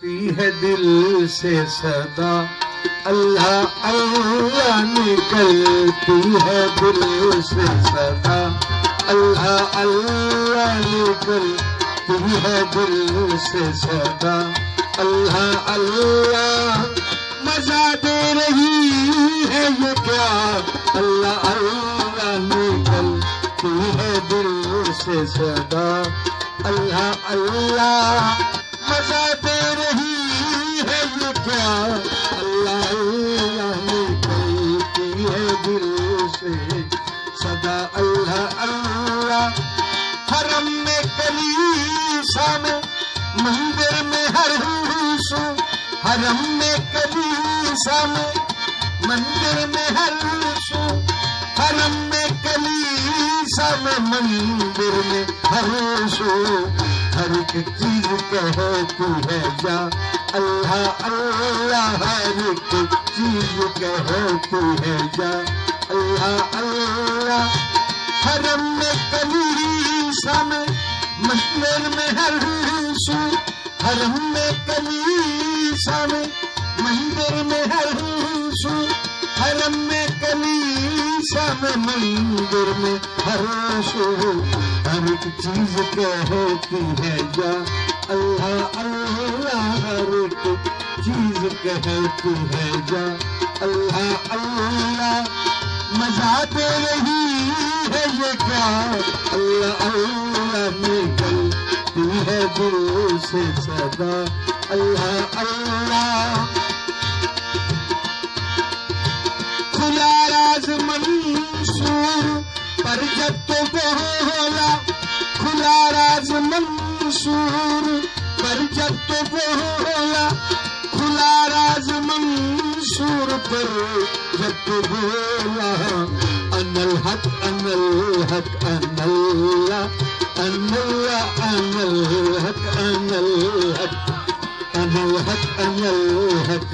है दिल से सदा अल्लाह अल्लाह निकलती है दिल से सदा अल्लाह अल्लाह निकलती है दिल से सदा अल्लाह अल्लाह मजा दे रही है ये क्या अल्लाह अल्लाह निकलती है दिल से सदा अल्लाह अल्लाह मजा दे रही है ये क्या अल्लाह अल्लाह निकलती है दिल से सदा अल्लाह अल्लाह हरम में कलीसा में मंदिर में हर सो हरम में कलीसा में मंदिर में हर सो हरम में कलीसा में मंदिर में हर सो हर एक चीज कहती है जा अल्लाह अल्लाह हर एक चीज कहती है जा अल्लाह अल्लाह हरम में कलीसा में मंदिर में हर सो हरम में कलीसा में मंदिर में हर सो हरम में कलीसा में मंदिर में हर सो हर एक चीज कहती है जा अल्लाह अल्लाह हर एक चीज कहती है जा अल्लाह अल्लाह मजा दे रही है ये क्या अल्लाह अल्लाह निकलती है दिल से सदा अल्लाह अल्लाह खुला राज मंसूर पर जब तो बोला खुला राज मंसूर पर जब तो बोला खुला राज मंसूर पर जब तो बोला अनल हक अनल हक अनल्लाह अनल्लाह अनल हक अनल हक अनल हक अनल हक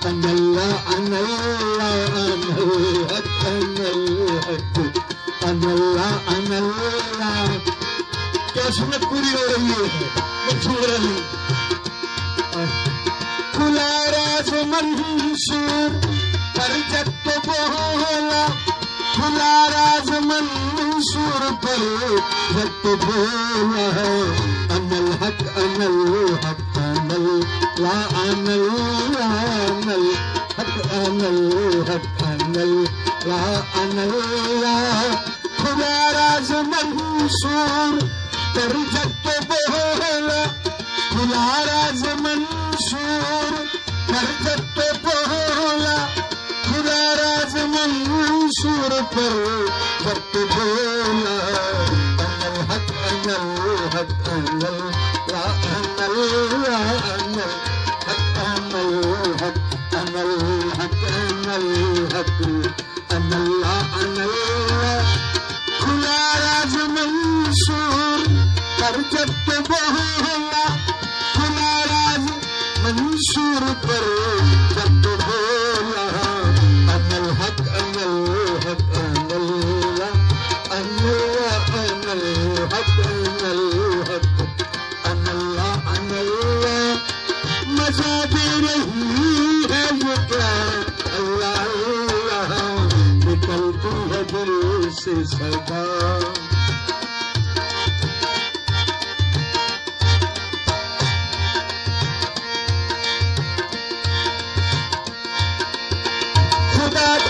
अनल्लाह अनल्लाह अनल हक अनल हक अनल्लाह अनल्लाह क्या सुनत पूरी हो रही है छू रही खुला राज मंसूर पर जब तो बोला खुला राज मंसूर पर जब तो बोला अनल हक अनल हक अनल ला अनल ला अनल हक अनल हक अनल ला अनल ला खुला राज मंसूर पर जब तो बोला खुला राज मंसूर पर जब तो बोला खुला राज मंसूर पर जब तो बोला अनल हक अनल हक अनल ला अनल ला अनल हक अनल हक अनल हक अनल हक अनल ला अनल खुला राज मंसूर पर जब तो बोला खुला राज मंसूर पर जब तो बोला अनल हक अनल हक अनल ला अनल अनल हक अनल हक अनल ला अनल मजा दे रही है ये क्या अल्लाह अल्लाह निकलती है दिल से सदा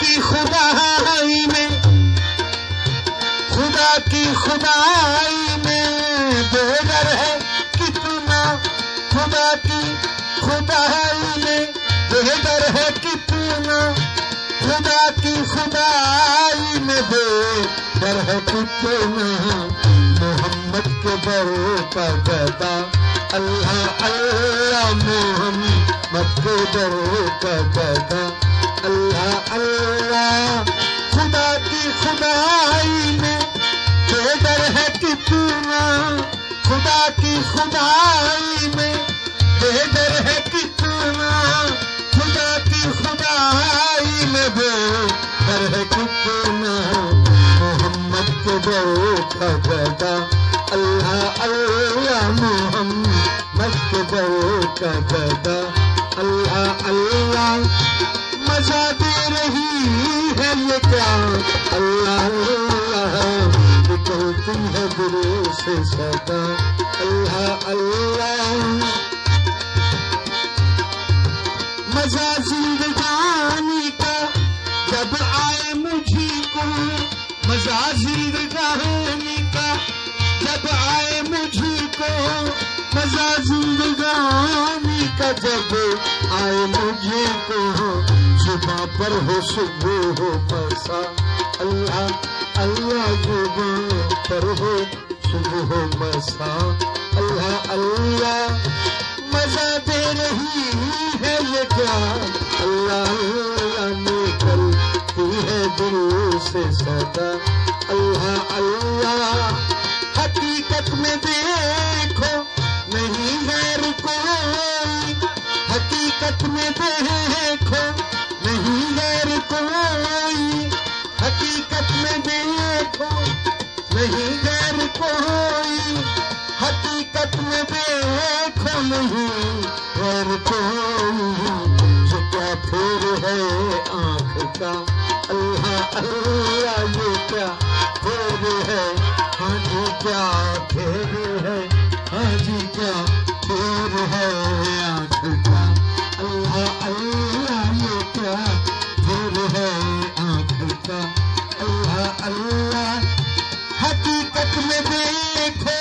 खुदाई में खुदा की खुदाई में बेदर है कितना खुदा की खुदाई में बेदर है कितना खुदा की खुदाई में बेदर है कितना मोहम्मद के बरो का गदा अल्लाह अल्लाह मोहम्मद के बरो का गदा अल्लाह अल्लाह खुदा की खुदाई में बेदर है कितना खुदा की खुदाई में बेदर है कितना खुदा की खुदाई में बेदर है कितना मोहम्मद के बरो का गदा अल्लाह अल्लाह मोहम्मद अकबर का गदा। अल्लाह अल्लाह मजा दे रही है ये क्या, अल्लाह अल्लाह निकलती है दिल से सदा। अल्लाह अल्लाह मजा जिंदगानी का जब आए मुझी को, मजा जिंदगानी का जब आए मुझी को, मजा जिंदगानी का जब आए मुझे को, जुबां पर हो सुबह हो मसा। अल्लाह अल्लाह जुबां पर हो सुबह हो मसा। अल्लाह अल्लाह मजा दे रही है ये क्या, अल्लाह अल्लाह निकलती है दिल से सदा। अल्लाह अल्लाह हकीकत में देखो नहीं गैर कोई, हकीकत में देखो नहीं गैर कोई, हकीकत में देखो नहीं गैर कोई, हकीकत में देखो नहीं गैर कोई। जो क्या फेर है आँख का, अल्लाह अल्लाह ये क्या फेर है, हाँ जी क्या फेर है, हाँ जी क्या फेर है आँख का। अल्लाह अल्लाह ये क्या फेर है आँख का। अल्लाह अल्लाह हकीकत में देखो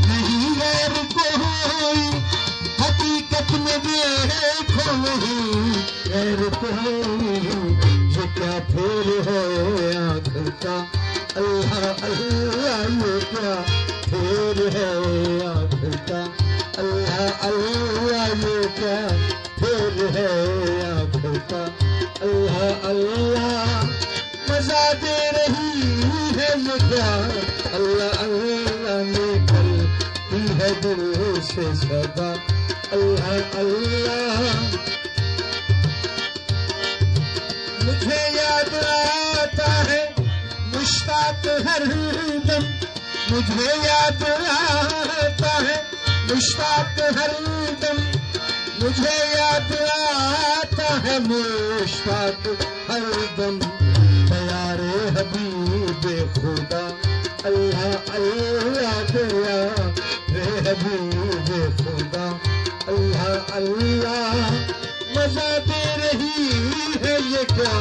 नहीं गैर कोई, हकीकत में देखो नहीं गैर कोई। ये क्या फेर है आँख का, अल्लाह अल्लाह ये क्या फेर है आँख का। अल्लाह अल्लाह ये क्या फेर है आँख का। अल्लाह अल्लाह मजा दे रही है ये क्या, अल्लाह अल्लाह निकलती है दिल से सदा। अल्लाह अल्लाह मुझे याद आता है मुश्ताक हर दम, मुझे याद आता है मुश्ताक हर दम, मुझे याद आता है मुश्ताक हर दम। प्यारे हबीबे खुदा, अल्लाह अल्लाह प्यारे हबीबे खुदा। अल्लाह अल्लाह मजा दे रही है ये क्या,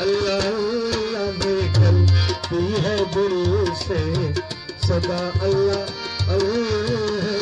अल्लाह अल्लाह निकलती है दिल से सदा। अल्लाह अल्लाह